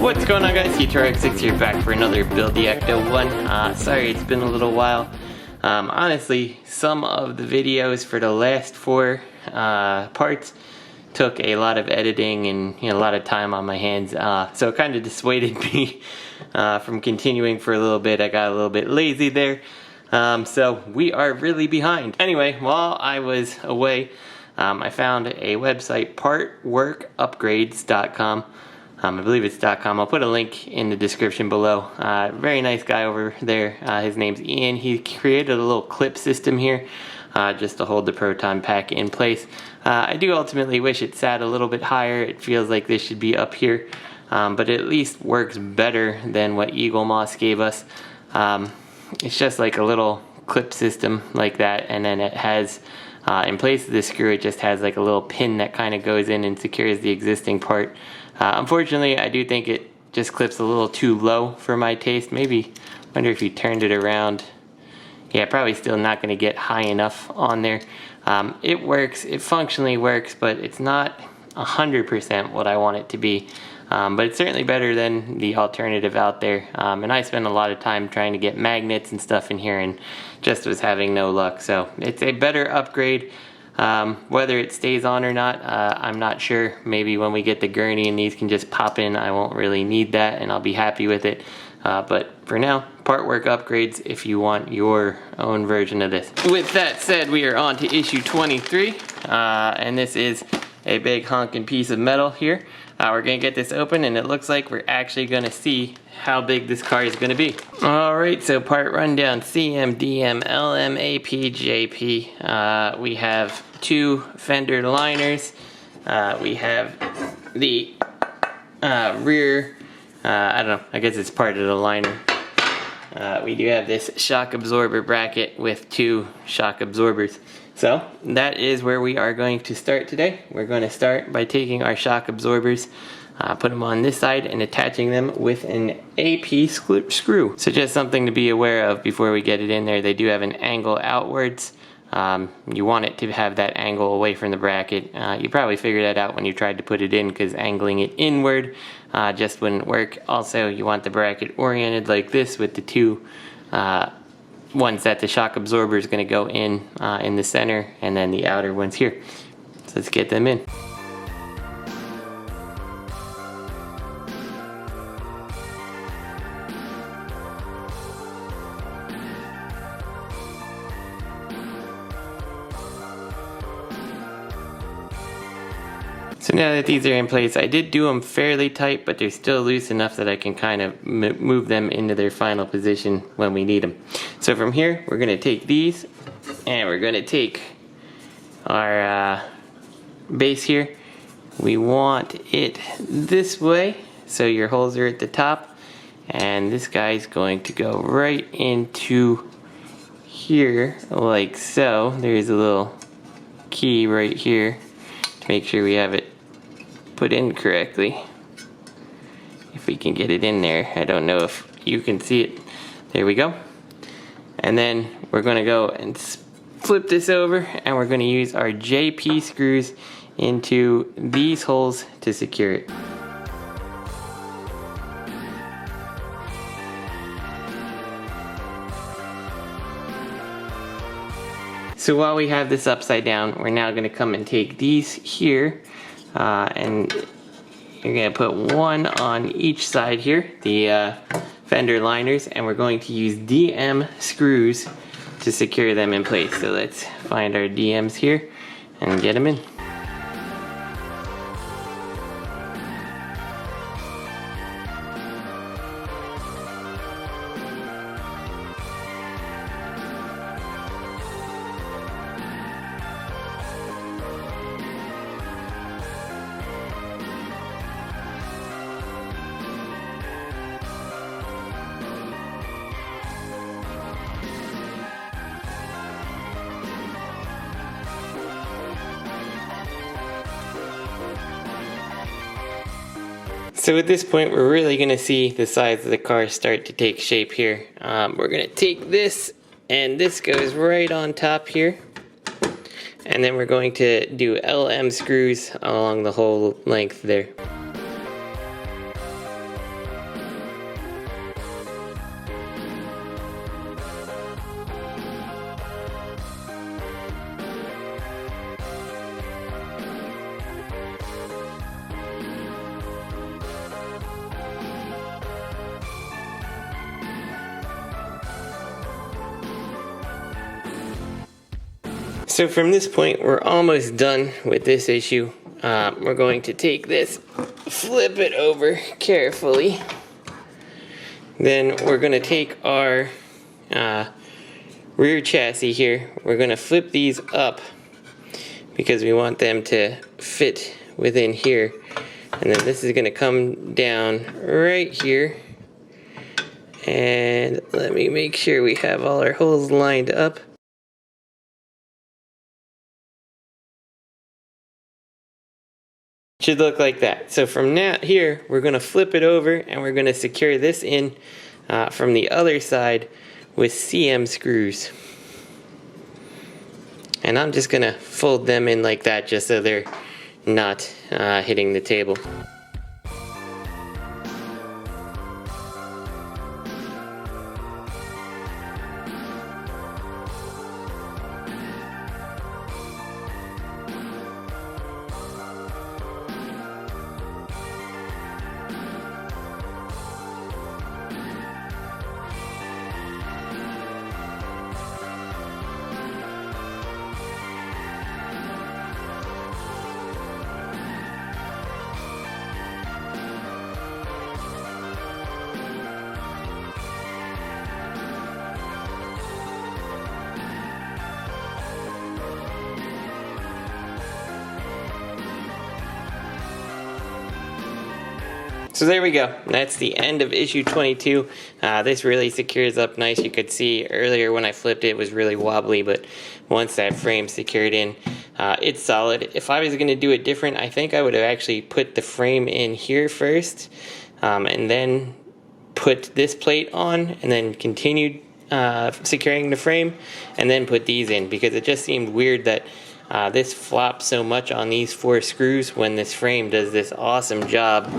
What's going on, guys? T2RX6 here, back for another build the Ecto-1. Sorry it's been a little while. Honestly, some of the videos for the last 4 parts took a lot of editing and a lot of time on my hands, so it kind of dissuaded me from continuing for a little bit. I got a little bit lazy there, so we are really behind. Anyway, while I was away, I found a website, partworkupgrades.com. I believe it's .com. I'll put a link in the description below. Very nice guy over there. His name's Ian. He created a little clip system here just to hold the proton pack in place. I do ultimately wish it sat a little bit higher. It feels like this should be up here, but it at least works better than what Eaglemoss gave us. It's just like a little clip system like that, and then it has in place of the screw, it just has like a little pin that kind of goes in and secures the existing part. Unfortunately, I do think it just clips a little too low for my taste. Maybe, wonder if you turned it around. Yeah, probably still not going to get high enough on there. It works, it functionally works, but it's not 100% what I want it to be. But it's certainly better than the alternative out there. And I spent a lot of time trying to get magnets and stuff in here and just was having no luck. So it's a better upgrade. Whether it stays on or not, I'm not sure. Maybe when we get the gurney and these can just pop in, I won't really need that and I'll be happy with it. But for now, Partwork Upgrades if you want your own version of this. With that said, we are on to issue 23, and this is a big honking piece of metal here. We're going to get this open, and it looks like we're actually going to see how big this car is going to be. Alright, so part rundown: CM, DM, LM, AP, JP. We have 2 fender liners. We have the rear, I don't know, I guess it's part of the liner. We do have this shock absorber bracket with 2 shock absorbers. So that is where we are going to start today. We're going to start by taking our shock absorbers, put them on this side and attaching them with an AP screw. So just something to be aware of before we get it in there. They do have an angle outwards. You want it to have that angle away from the bracket. You probably figured that out when you tried to put it in, because angling it inward just wouldn't work. Also, you want the bracket oriented like this with the 2 ones that the shock absorber is going to go in the center, and then the outer ones here. So let's get them in. So now that these are in place, I did do them fairly tight, but they're still loose enough that I can kind of move them into their final position when we need them. So from here, we're going to take these, and we're going to take our base here. We want it this way, so your holes are at the top, and this guy's going to go right into here like so. There's a little key right here to make sure we have it put in correctly. If we can get it in there. I don't know if you can see it. There we go. And then we're going to go and flip this over, and we're going to use our JP screws into these holes to secure it. So while we have this upside down, we're now going to come and take these here, and you're going to put one on each side here, the fender liners, and we're going to use DM screws to secure them in place. So let's find our DMs here and get them in. So at this point, we're really going to see the size of the car start to take shape here. We're going to take this, and this goes right on top here. And then we're going to do LM screws along the whole length there. So from this point, we're almost done with this issue. We're going to take this, flip it over carefully. Then we're going to take our rear chassis here. We're going to flip these up because we want them to fit within here. And then this is going to come down right here. And let me make sure we have all our holes lined up. Should look like that. So from now here, we're going to flip it over and we're going to secure this in from the other side with CM screws. And I'm just going to fold them in like that just so they're not hitting the table. So there we go. That's the end of issue 22. This really secures up nice. You could see earlier when I flipped it, it was really wobbly, but once that frame secured in, it's solid. If I was going to do it different, I think I would have actually put the frame in here first, and then put this plate on, and then continued securing the frame, and then put these in, because it just seemed weird that this flops so much on these 4 screws when this frame does this awesome job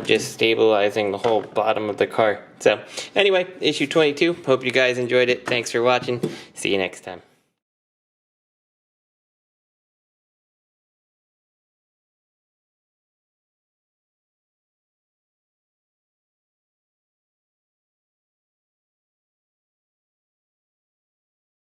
just stabilizing the whole bottom of the car. So anyway, issue 22. Hope you guys enjoyed it. Thanks for watching. See you next time.